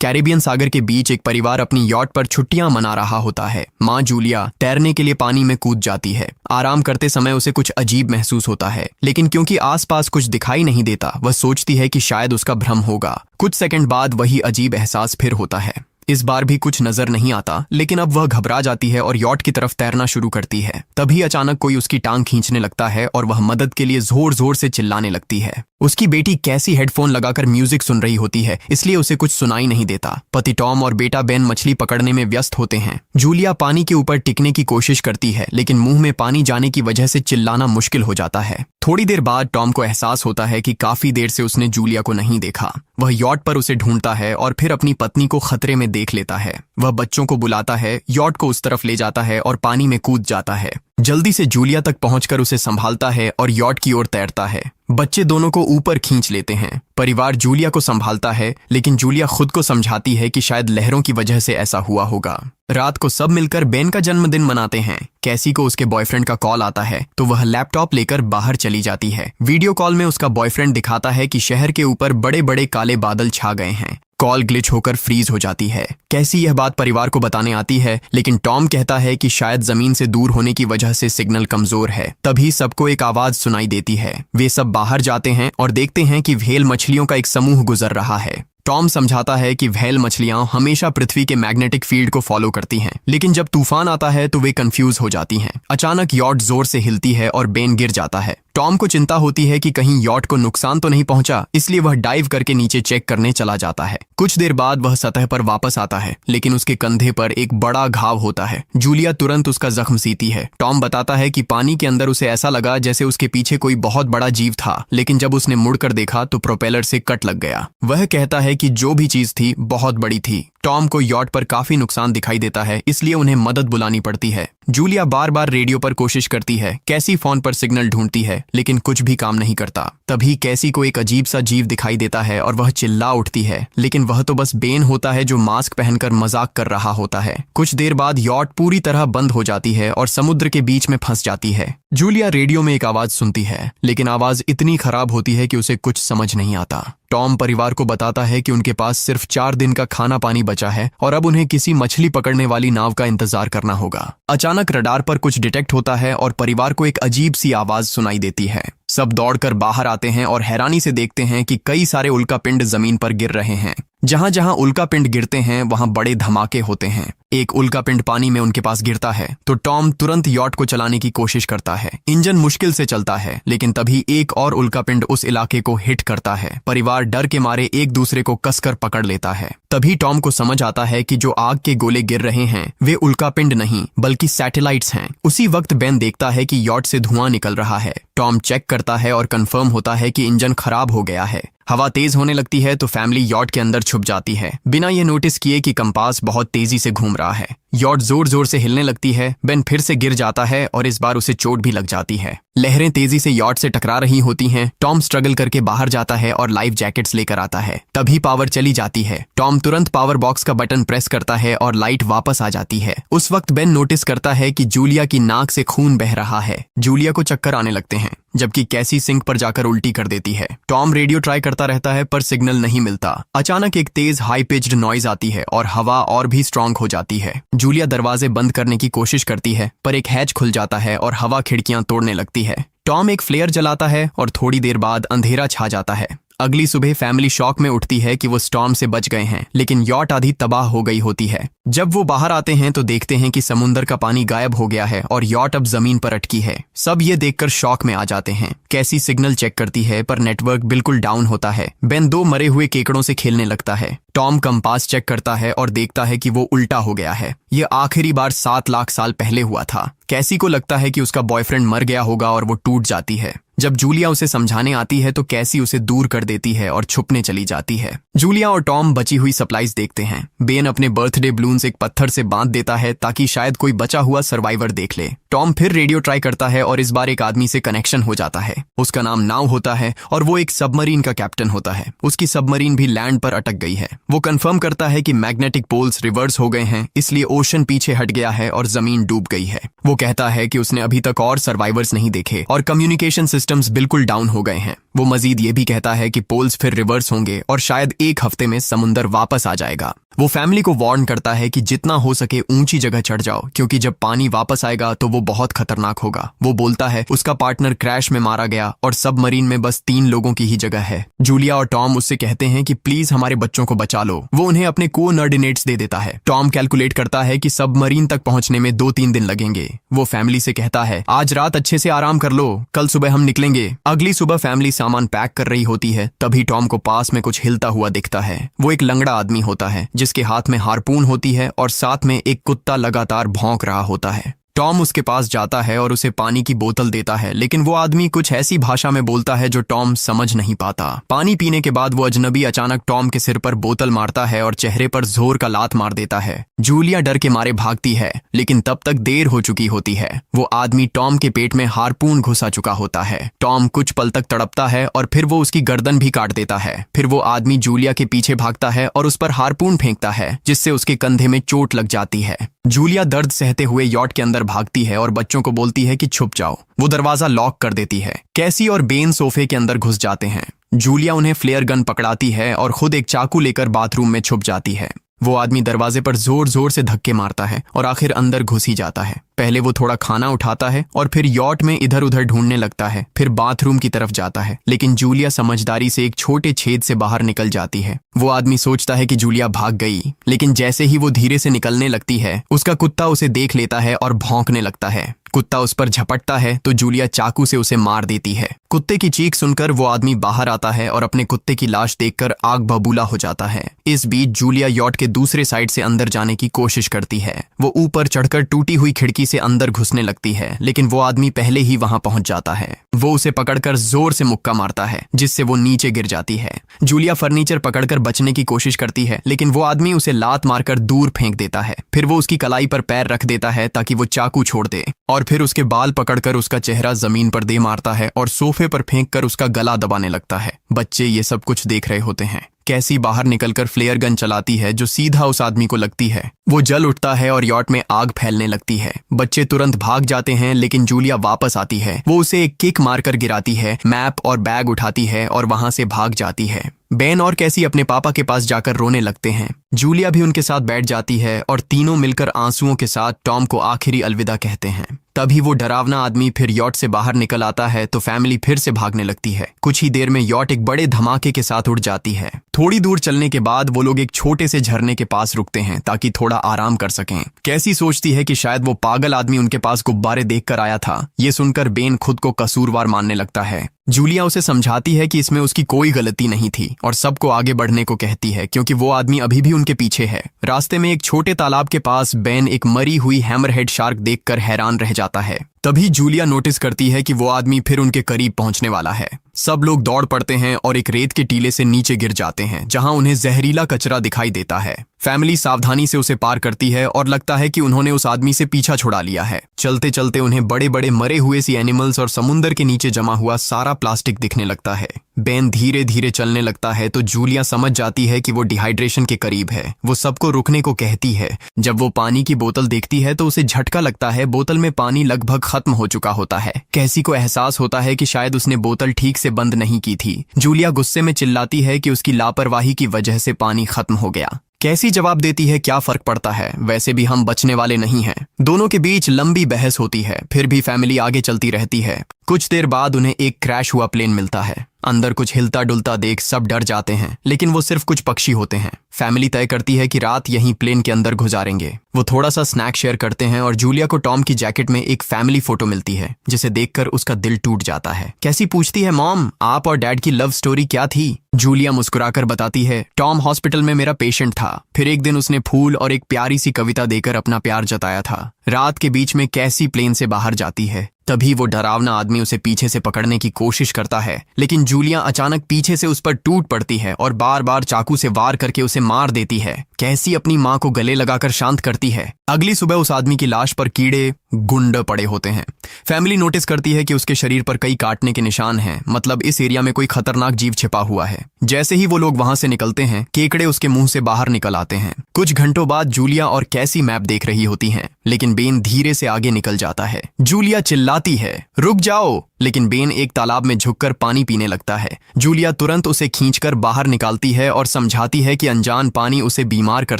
Caribbean सागर के बीच एक परिवार अपनी यॉट पर छुट्टियां मना रहा होता है। माँ जूलिया तैरने के लिए पानी में कूद जाती है। आराम करते समय उसे कुछ अजीब महसूस होता है, लेकिन क्योंकि आसपास कुछ दिखाई नहीं देता, वह सोचती है कि शायद उसका भ्रम होगा। कुछ सेकंड बाद वही अजीब एहसास फिर होता है। इस बार भी कुछ नजर नहीं आता, लेकिन अब वह घबरा जाती है और यॉट की तरफ तैरना शुरू करती है। तभी अचानक कोई उसकी टांग खींचने लगता है और वह मदद के लिए जोर जोर से चिल्लाने लगती है। उसकी बेटी कैसी हेडफोन लगाकर म्यूजिक सुन रही होती है, इसलिए उसे कुछ सुनाई नहीं देता। पति टॉम और बेटा बेन मछली पकड़ने में व्यस्त होते हैं। जूलिया पानी के ऊपर टिकने की कोशिश करती है, लेकिन मुंह में पानी जाने की वजह से चिल्लाना मुश्किल हो जाता है। थोड़ी देर बाद टॉम को एहसास होता है कि काफी देर से उसने जूलिया को नहीं देखा। वह यॉट पर उसे ढूंढता है और फिर अपनी पत्नी को खतरे में देख लेता है। वह बच्चों को बुलाता है, यॉट को उस तरफ ले जाता है और पानी में कूद जाता है। जल्दी से जूलिया तक पहुंचकर उसे संभालता है और यॉट की ओर तैरता है। बच्चे दोनों को ऊपर खींच लेते हैं। परिवार जूलिया को संभालता है, लेकिन जूलिया खुद को समझाती है कि शायद लहरों की वजह से ऐसा हुआ होगा। रात को सब मिलकर बेन का जन्मदिन मनाते हैं। कैसी को उसके बॉयफ्रेंड का कॉल आता है, तो वह लैपटॉप लेकर बाहर चली जाती है। वीडियो कॉल में उसका बॉयफ्रेंड दिखाता है कि शहर के ऊपर बड़े बड़े काले बादल छा गए हैं। कॉल ग्लिच होकर फ्रीज हो जाती है। कैसी यह बात परिवार को बताने आती है, लेकिन टॉम कहता है कि शायद जमीन से दूर होने की वजह से सिग्नल कमजोर है। तभी सबको एक आवाज सुनाई देती है। वे सब बाहर जाते हैं और देखते हैं कि व्हेल मछलियों का एक समूह गुजर रहा है। टॉम समझाता है कि व्हेल मछलियां हमेशा पृथ्वी के मैग्नेटिक फील्ड को फॉलो करती हैं, लेकिन जब तूफान आता है तो वे कंफ्यूज हो जाती हैं। अचानक यॉट जोर से हिलती है और बेन गिर जाता है। टॉम को चिंता होती है कि कहीं यॉट को नुकसान तो नहीं पहुंचा, इसलिए वह डाइव करके नीचे चेक करने चला जाता है। कुछ देर बाद वह सतह पर वापस आता है, लेकिन उसके कंधे पर एक बड़ा घाव होता है। जूलिया तुरंत उसका जख्म सीती है। टॉम बताता है कि पानी के अंदर उसे ऐसा लगा जैसे उसके पीछे कोई बहुत बड़ा जीव था, लेकिन जब उसने मुड़कर देखा तो प्रोपेलर से कट लग गया। वह कहता है कि जो भी चीज थी बहुत बड़ी थी। टॉम को यॉट पर काफी नुकसान दिखाई देता है, इसलिए उन्हें मदद बुलानी पड़ती है। जूलिया बार बार रेडियो पर कोशिश करती है। कैसी फोन पर सिग्नल ढूंढती है, लेकिन कुछ भी काम नहीं करता। तभी कैसी को एक अजीब सा जीव दिखाई देता है और वह चिल्ला उठती है, लेकिन वह तो बस बेन होता है जो मास्क पहनकर मजाक कर रहा होता है। कुछ देर बाद यॉट पूरी तरह बंद हो जाती है और समुद्र के बीच में फंस जाती है। जूलिया रेडियो में एक आवाज सुनती है, लेकिन आवाज इतनी खराब होती है कि उसे कुछ समझ नहीं आता। टॉम परिवार को बताता है कि उनके पास सिर्फ 4 दिन का खाना पानी बचा है और अब उन्हें किसी मछली पकड़ने वाली नाव का इंतजार करना होगा। अचानक रडार पर कुछ डिटेक्ट होता है और परिवार को एक अजीब सी आवाज सुनाई देती है। सब दौड़कर बाहर आते हैं और हैरानी से देखते हैं कि कई सारे उल्कापिंड जमीन पर गिर रहे हैं। जहां जहां उल्कापिंड गिरते हैं वहां बड़े धमाके होते हैं। एक उल्कापिंड पानी में उनके पास गिरता है तो टॉम तुरंत यॉट को चलाने की कोशिश करता है। इंजन मुश्किल से चलता है, लेकिन तभी एक और उल्कापिंड उस इलाके को हिट करता है। परिवार डर के मारे एक दूसरे को कसकर पकड़ लेता है। तभी टॉम को समझ आता है कि जो आग के गोले गिर रहे हैं वे उल्कापिंड नहीं बल्कि सैटेलाइट्स हैं। उसी वक्त बेन देखता है कि यॉट से धुआं निकल रहा है। टॉम चेक करता है और कंफर्म होता है कि इंजन खराब हो गया है। हवा तेज होने लगती है तो फैमिली यॉट के अंदर छुप जाती है, बिना ये नोटिस किए कि कंपास बहुत तेजी से घूम रहा है। यॉट जोर जोर से हिलने लगती है। बेन फिर से गिर जाता है और इस बार उसे चोट भी लग जाती है। लहरें तेजी से यॉट से टकरा रही होती हैं। टॉम स्ट्रगल करके बाहर जाता है और लाइफ जैकेट्स लेकर आता है। तभी पावर चली जाती है। टॉम तुरंत पावर बॉक्स का बटन प्रेस करता है और लाइट वापस आ जाती है। उस वक्त बेन नोटिस करता है कि जूलिया की नाक से खून बह रहा है। जूलिया को चक्कर आने लगते हैं, जबकि कैसी सिंक पर जाकर उल्टी कर देती है। टॉम रेडियो ट्राई करता रहता है पर सिग्नल नहीं मिलता। अचानक एक तेज हाई पिच्ड नॉइज आती है और हवा और भी स्ट्रांग हो जाती है। जूलिया दरवाजे बंद करने की कोशिश करती है, पर एक हैच खुल जाता है और हवा खिड़कियां तोड़ने लगती है। टॉम एक फ्लेयर जलाता है और थोड़ी देर बाद अंधेरा छा जाता है। अगली सुबह फैमिली शॉक में उठती है कि वो स्टॉर्म से बच गए हैं, लेकिन यॉट आधी तबाह हो गई होती है। जब वो बाहर आते हैं तो देखते हैं कि समुद्र का पानी गायब हो गया है और यॉट अब जमीन पर अटकी है। सब ये देखकर शॉक में आ जाते हैं। कैसी सिग्नल चेक करती है पर नेटवर्क बिल्कुल डाउन होता है। बेन 2 मरे हुए केकड़ों से खेलने लगता है। टॉम कंपास चेक करता है और देखता है कि वो उल्टा हो गया है। ये आखिरी बार 7 लाख साल पहले हुआ था। कैसी को लगता है कि उसका बॉयफ्रेंड मर गया होगा और वो टूट जाती है। जब जूलिया उसे समझाने आती है तो कैसी उसे दूर कर देती है और छुपने चली जाती है। जूलिया और टॉम बची हुई सप्लाईज देखते हैं। बेन अपने बर्थडे बलून्स एक पत्थर से बांध देता है ताकि शायद कोई बचा हुआ सर्वाइवर देख ले। टॉम फिर रेडियो ट्राई करता है और इस बार एक आदमी से कनेक्शन हो जाता है। उसका नाम नाव होता है और वो एक सबमरीन का कैप्टन होता है। उसकी सबमरीन भी लैंड पर अटक गई है। वो कंफर्म करता है कि मैग्नेटिक पोल्स रिवर्स हो गए हैं, इसलिए ओशन पीछे हट गया है और जमीन डूब गई है। वो कहता है कि उसने अभी तक और सर्वाइवर्स नहीं देखे और कम्युनिकेशन सिस्टम सिस्टम्स बिल्कुल डाउन हो गए हैं। वो मजीद ये भी कहता है कि पोल्स फिर रिवर्स होंगे और शायद एक हफ्ते में समुंदर वापस आ जाएगा। वो फैमिली को वार्न करता है कि जितना हो सके ऊंची जगह चढ़ जाओ, क्योंकि जब पानी वापस आएगा तो वो बहुत खतरनाक होगा। वो बोलता है उसका पार्टनर क्रैश में मारा गया और सबमरीन में बस 3 लोगों की ही जगह है। जूलिया और टॉम उससे कहते हैं कि प्लीज हमारे बच्चों को बचा लो। वो उन्हें अपने कोऑर्डिनेट्स दे देता है। टॉम कैलकुलेट करता है कि सबमरीन तक पहुंचने में 2-3 दिन लगेंगे। वो फैमिली से कहता है आज रात अच्छे से आराम कर लो, कल सुबह हम निकलेंगे। अगली सुबह फैमिली सामान पैक कर रही होती है, तभी टॉम को पास में कुछ हिलता हुआ दिखता है। वो एक लंगड़ा आदमी होता है जिसके हाथ में हारपून होती है और साथ में एक कुत्ता लगातार भौंक रहा होता है। टॉम उसके पास जाता है और उसे पानी की बोतल देता है, लेकिन वो आदमी कुछ ऐसी भाषा में बोलता है जो टॉम समझ नहीं पाता। पानी पीने के बाद वो अजनबी अचानक टॉम के सिर पर बोतल मारता है और चेहरे पर जोर का लात मार देता है। जूलिया डर के मारे भागती है, लेकिन तब तक देर हो चुकी होती है। वो आदमी टॉम के पेट में हारपून घुसा चुका होता है। टॉम कुछ पल तक तड़पता है और फिर वो उसकी गर्दन भी काट देता है। फिर वो आदमी जूलिया के पीछे भागता है और उस पर हारपून फेंकता है, जिससे उसके कंधे में चोट लग जाती है। जूलिया दर्द सहते हुए यॉट के अंदर भागती है और बच्चों को बोलती है कि छुप जाओ। वो दरवाजा लॉक कर देती है। कैसी और बेन सोफे के अंदर घुस जाते हैं। जूलिया उन्हें फ्लेयर गन पकड़ाती है और खुद एक चाकू लेकर बाथरूम में छुप जाती है। वो आदमी दरवाजे पर जोर जोर से धक्के मारता है और आखिर अंदर घुस ही जाता है। पहले वो थोड़ा खाना उठाता है और फिर यॉट में इधर उधर ढूंढने लगता है, फिर बाथरूम की तरफ जाता है, लेकिन जूलिया समझदारी से एक छोटे छेद से बाहर निकल जाती है। वो आदमी सोचता है कि जूलिया भाग गई, लेकिन जैसे ही वो धीरे से निकलने लगती है, उसका कुत्ता उसे देख लेता है और भौंकने लगता है। कुत्ता उस पर झपटता है तो जूलिया चाकू से उसे मार देती है। कुत्ते की चीख सुनकर वो आदमी बाहर आता है और अपने कुत्ते की लाश देखकर आग बबूला हो जाता है। इस बीच जूलिया यॉट के दूसरे साइड से अंदर जाने की कोशिश करती है। वो ऊपर चढ़कर टूटी हुई खिड़की से अंदर घुसने लगती है, लेकिन वो आदमी पहले ही वहां पहुंच जाता है। वो उसे पकड़कर जोर से मुक्का मारता है, जिससे वो नीचे गिर जाती है। जूलिया फर्नीचर पकड़कर बचने की कोशिश करती है, लेकिन वो आदमी उसे लात मारकर दूर फेंक देता है। फिर वो उसकी कलाई पर पैर रख देता है ताकि वो चाकू छोड़ दे, और फिर उसके बाल पकड़कर उसका चेहरा जमीन पर दे मारता है और सोफे पर फेंककर उसका गला दबाने लगता है। बच्चे ये सब कुछ देख रहे होते हैं। कैसी बाहर निकलकर फ्लेयर गन चलाती है जो सीधा उस आदमी को लगती है। वो जल उठता है और यॉट में आग फैलने लगती है। बच्चे तुरंत भाग जाते हैं, लेकिन जूलिया वापस आती है। वो उसे एक किक मारकर गिराती है, मैप और बैग उठाती है और वहां से भाग जाती है। बेन और कैसी अपने पापा के पास जाकर रोने लगते हैं। जूलिया भी उनके साथ बैठ जाती है और तीनों मिलकर आंसुओं के साथ टॉम को आखिरी अलविदा कहते हैं। तभी वो डरावना आदमी फिर यॉट से बाहर निकल आता है तो फैमिली फिर से भागने लगती है। कुछ ही देर में यॉट एक बड़े धमाके के साथ उड़ जाती है। थोड़ी दूर चलने के बाद वो लोग एक छोटे से झरने के पास रुकते हैं ताकि थोड़ा आराम कर सकें। कैसी सोचती है कि शायद वो पागल आदमी उनके पास गुब्बारे देखकर आया था। ये सुनकर बेन खुद को कसूरवार मानने लगता है। जूलिया उसे समझाती है कि इसमें उसकी कोई गलती नहीं थी और सबको आगे बढ़ने को कहती है, क्योंकि वो आदमी अभी भी उनके पीछे है। रास्ते में एक छोटे तालाब के पास बेन एक मरी हुई हैमरहेड शार्क देखकर हैरान रह जाता है। तभी जूलिया नोटिस करती है कि वो आदमी फिर उनके करीब पहुंचने वाला है। सब लोग दौड़ पड़ते हैं और एक रेत के टीले से नीचे गिर जाते हैं, जहां उन्हें जहरीला कचरा दिखाई देता है। फैमिली सावधानी से उसे पार करती है और लगता है कि उन्होंने उस आदमी से पीछा छुड़ा लिया है। चलते चलते उन्हें बड़े बड़े मरे हुए सी एनिमल्स और समुंदर के नीचे जमा हुआ सारा प्लास्टिक दिखने लगता है। बेन धीरे धीरे चलने लगता है तो जूलिया समझ जाती है कि वो डिहाइड्रेशन के करीब है। वो सबको रुकने को कहती है। जब वो पानी की बोतल देखती है तो उसे झटका लगता है। बोतल में पानी लगभग खत्म हो चुका होता है। कैसी को एहसास होता है कि शायद उसने बोतल ठीक से बंद नहीं की थी। जूलिया गुस्से में चिल्लाती है कि उसकी लापरवाही की वजह से पानी खत्म हो गया। कैसी जवाब देती है, क्या फर्क पड़ता है, वैसे भी हम बचने वाले नहीं हैं। दोनों के बीच लंबी बहस होती है, फिर भी फैमिली आगे चलती रहती है। कुछ देर बाद उन्हें एक क्रैश हुआ प्लेन मिलता है। अंदर कुछ हिलता डुलता देख सब डर जाते हैं, लेकिन वो सिर्फ कुछ पक्षी होते हैं। फैमिली तय करती है कि रात यहीं प्लेन के अंदर गुजारेंगे। वो थोड़ा सा स्नैक शेयर करते हैं और जूलिया को टॉम की जैकेट में एक फैमिली फोटो मिलती है, जिसे देखकर उसका दिल टूट जाता है। कैसी पूछती है, मॉम आप और डैड की लव स्टोरी क्या थी? जूलिया मुस्कुराकर बताती है, टॉम हॉस्पिटल में मेरा पेशेंट था। फिर एक दिन उसने फूल और एक प्यारी सी कविता देकर अपना प्यार जताया था। रात के बीच में कैसी प्लेन से बाहर जाती है। तभी वो डरावना आदमी उसे पीछे से पकड़ने की कोशिश करता है, लेकिन जूलिया अचानक पीछे से उस पर टूट पड़ती है और बार बार चाकू से वार करके उसे मार देती है। कैसी अपनी माँ को गले लगाकर शांत करती है। अगली सुबह उस आदमी की लाश पर कीड़े गुंड पड़े होते हैं। फैमिली नोटिस करती है कि उसके शरीर पर कई काटने के निशान हैं, मतलब इस एरिया में कोई खतरनाक जीव छिपा हुआ है। जैसे ही वो लोग वहां से निकलते हैं, केकड़े उसके मुंह से बाहर निकल आते हैं। कुछ घंटों बाद जूलिया और कैसी मैप देख रही होती हैं, लेकिन बेन धीरे से आगे निकल जाता है। जूलिया चिल्लाती है, रुक जाओ, लेकिन बेन एक तालाब में झुककर पानी पीने लगता है। जूलिया तुरंत उसे खींचकर बाहर निकालती है और समझाती है कि अनजान पानी उसे बीमार कर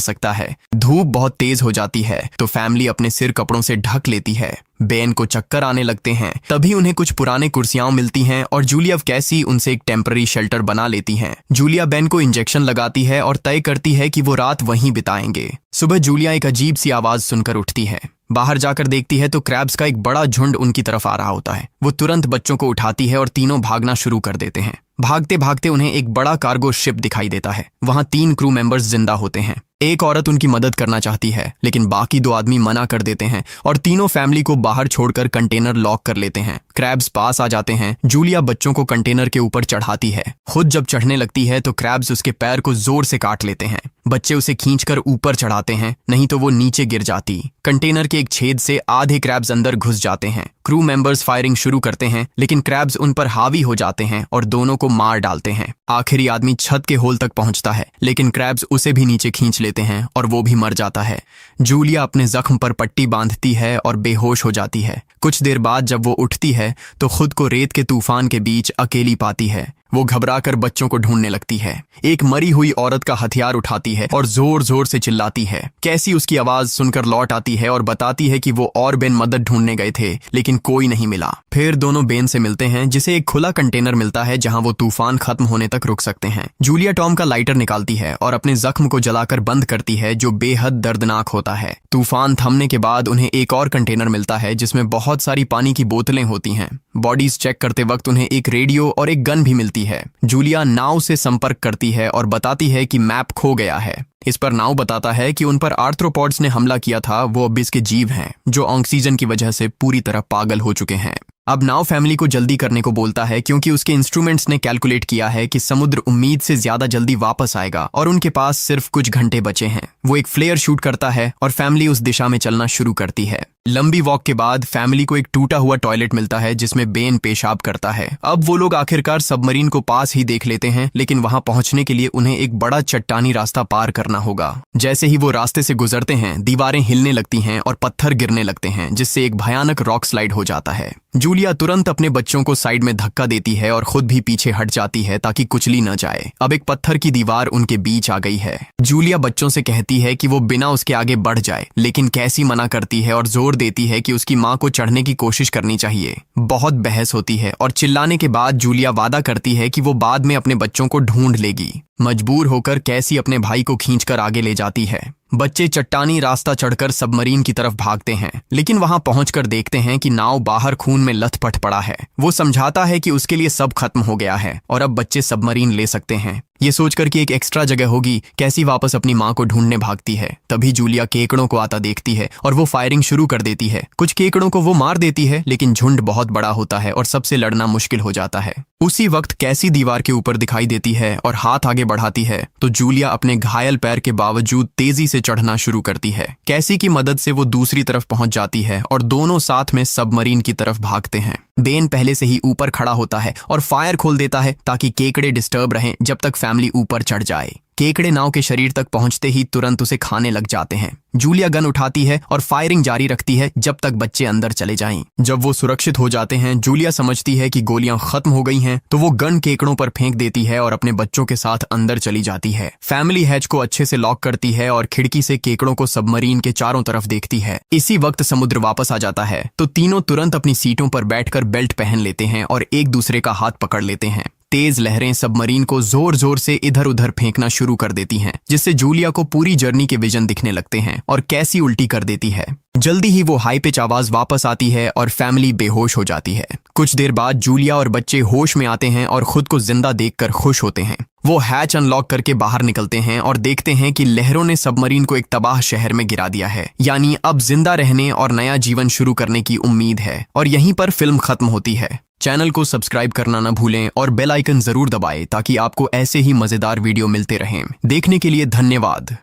सकता है। धूप बहुत तेज हो जाती है तो फैमिली अपने सिर कपड़ों से ढक लेती है। बेन को चक्कर आने लगते हैं। तभी उन्हें कुछ पुराने कुर्सियां मिलती हैं और जूलिया कैसी उनसे एक टेम्पररी शेल्टर बना लेती हैं। जूलिया बेन को इंजेक्शन लगाती है और तय करती है कि वो रात वहीं बिताएंगे। सुबह जूलिया एक अजीब सी आवाज सुनकर उठती है। बाहर जाकर देखती है तो क्रैब्स का एक बड़ा झुंड उनकी तरफ आ रहा होता है। वो तुरंत बच्चों को उठाती है और तीनों भागना शुरू कर देते हैं। भागते भागते उन्हें एक बड़ा कार्गो शिप दिखाई देता है। वहां 3 क्रू मेंबर्स जिंदा होते हैं। एक औरत उनकी मदद करना चाहती है, लेकिन बाकी 2 आदमी मना कर देते हैं और तीनों फैमिली को बाहर छोड़कर कंटेनर लॉक कर लेते हैं। क्रैब्स पास आ जाते हैं। जूलिया बच्चों को कंटेनर के ऊपर चढ़ाती है। खुद जब चढ़ने लगती है तो क्रैब्स उसके पैर को जोर से काट लेते हैं। बच्चे उसे खींचकर ऊपर चढ़ाते हैं, नहीं तो वो नीचे गिर जाती। कंटेनर के एक छेद से आधे क्रैब्स अंदर घुस जाते हैं। क्रू मेंबर्स फायरिंग शुरू करते हैं, लेकिन क्रैब्स उन पर हावी हो जाते हैं और दोनों को मार डालते हैं। आखिरी आदमी छत के होल तक पहुंचता है, लेकिन क्रैब्स उसे भी नीचे खींच लेते हैं और वो भी मर जाता है। जूलिया अपने जख्म पर पट्टी बांधती है और बेहोश हो जाती है। कुछ देर बाद जब वो उठती है तो खुद को रेत के तूफान के बीच अकेली पाती है। वो घबराकर बच्चों को ढूंढने लगती है। एक मरी हुई औरत का हथियार उठाती है और जोर जोर से चिल्लाती है। कैसी उसकी आवाज सुनकर लौट आती है और बताती है कि वो और बेन मदद ढूंढने गए थे, लेकिन कोई नहीं मिला। फिर दोनों बेन से मिलते हैं, जिसे एक खुला कंटेनर मिलता है जहां वो तूफान खत्म होने तक रुक सकते हैं। जूलिया टॉम का लाइटर निकालती है और अपने जख्म को जलाकर बंद करती है, जो बेहद दर्दनाक होता है। तूफान थमने के बाद उन्हें एक और कंटेनर मिलता है जिसमें बहुत सारी पानी की बोतलें होती हैं। बॉडीज चेक करते वक्त उन्हें एक रेडियो और एक गन भी मिलती है। जूलिया नाव से संपर्क करती है और बताती है कि मैप खो गया है। इस पर नाव बताता है कि उन पर आर्थ्रोपॉड्स ने हमला किया था, वो अबिस के जीव हैं जो ऑक्सीजन की वजह से पूरी तरह पागल हो चुके हैं। अब नाव फैमिली को जल्दी करने को बोलता है, क्योंकि उसके इंस्ट्रूमेंट्स ने कैलकुलेट किया है कि समुद्र उम्मीद से ज्यादा जल्दी वापस आएगा और उनके पास सिर्फ कुछ घंटे बचे हैं। वो एक फ्लेयर शूट करता है और फैमिली उस दिशा में चलना शुरू करती है। लंबी वॉक के बाद फैमिली को एक टूटा हुआ टॉयलेट मिलता है जिसमें बेन पेशाब करता है। अब वो लोग आखिरकार सबमरीन को पास ही देख लेते हैं, लेकिन वहां पहुंचने के लिए उन्हें एक बड़ा चट्टानी रास्ता पार करना होगा। जैसे ही वो रास्ते से गुजरते हैं, दीवारें हिलने लगती हैं और पत्थर गिरने लगते हैं, जिससे एक भयानक रॉक स्लाइड हो जाता है। जूलिया तुरंत अपने बच्चों को साइड में धक्का देती है और खुद भी पीछे हट जाती है ताकि कुचली न जाए। अब एक पत्थर की दीवार उनके बीच आ गई है। जूलिया बच्चों से कहती है कि वो बिना उसके आगे बढ़ जाए, लेकिन कैसी मना करती है और जोर देती है कि उसकी माँ को चढ़ने की कोशिश करनी चाहिए। बहुत बहस होती है और चिल्लाने के बाद जूलिया वादा करती है कि वो बाद में अपने बच्चों को ढूंढ लेगी। मजबूर होकर कैसी अपने भाई को खींचकर आगे ले जाती है। बच्चे चट्टानी रास्ता चढ़कर सबमरीन की तरफ भागते हैं, लेकिन वहां पहुंचकर देखते हैं कि नाव बाहर खून में लथपथ पड़ा है। वो समझाता है कि उसके लिए सब खत्म हो गया है और अब बच्चे सबमरीन ले सकते हैं। ये सोचकर कि एक एक्स्ट्रा जगह होगी, कैसी वापस अपनी माँ को ढूंढने भागती है। तभी जूलिया केकड़ों को आता देखती है और वो फायरिंग शुरू कर देती है। कुछ केकड़ों को वो मार देती है, लेकिन झुंड बहुत बड़ा होता है और सबसे लड़ना मुश्किल हो जाता है। उसी वक्त कैसी दीवार के ऊपर दिखाई देती है और हाथ आगे बढ़ाती है तो जूलिया अपने घायल पैर के बावजूद तेजी से चढ़ना शुरू करती है। कैसी की मदद से वो दूसरी तरफ पहुंच जाती है और दोनों साथ में सबमरीन की तरफ भागते हैं। बेन पहले से ही ऊपर खड़ा होता है और फायर खोल देता है ताकि केकड़े डिस्टर्ब रहें जब तक फैमिली ऊपर चढ़ जाए। केकड़े नाव के शरीर तक पहुंचते ही तुरंत उसे खाने लग जाते हैं। जूलिया गन उठाती है और फायरिंग जारी रखती है जब तक बच्चे अंदर चले जाएं। जब वो सुरक्षित हो जाते हैं, जूलिया समझती है कि गोलियां खत्म हो गई हैं, तो वो गन केकड़ों पर फेंक देती है और अपने बच्चों के साथ अंदर चली जाती है। फैमिली हैच को अच्छे से लॉक करती है और खिड़की से केकड़ों को सबमरीन के चारों तरफ देखती है। इसी वक्त समुद्र वापस आ जाता है तो तीनों तुरंत अपनी सीटों पर बैठकर बेल्ट पहन लेते हैं और एक दूसरे का हाथ पकड़ लेते हैं। तेज लहरें सबमरीन को जोर जोर से इधर उधर फेंकना शुरू कर देती हैं, जिससे जूलिया को पूरी जर्नी के विजन दिखने लगते हैं और कैसी उल्टी कर देती है। जल्दी ही वो हाई पिच आवाज वापस आती है और फैमिली बेहोश हो जाती है। कुछ देर बाद जूलिया और बच्चे होश में आते हैं और खुद को जिंदा देखकर खुश होते हैं। वो हैच अनलॉक करके बाहर निकलते हैं और देखते हैं कि लहरों ने सबमरीन को एक तबाह शहर में गिरा दिया है। यानी अब जिंदा रहने और नया जीवन शुरू करने की उम्मीद है। और यहीं पर फिल्म खत्म होती है। चैनल को सब्सक्राइब करना न भूलें और बेल आइकन जरूर दबाएं ताकि आपको ऐसे ही मजेदार वीडियो मिलते रहें। देखने के लिए धन्यवाद।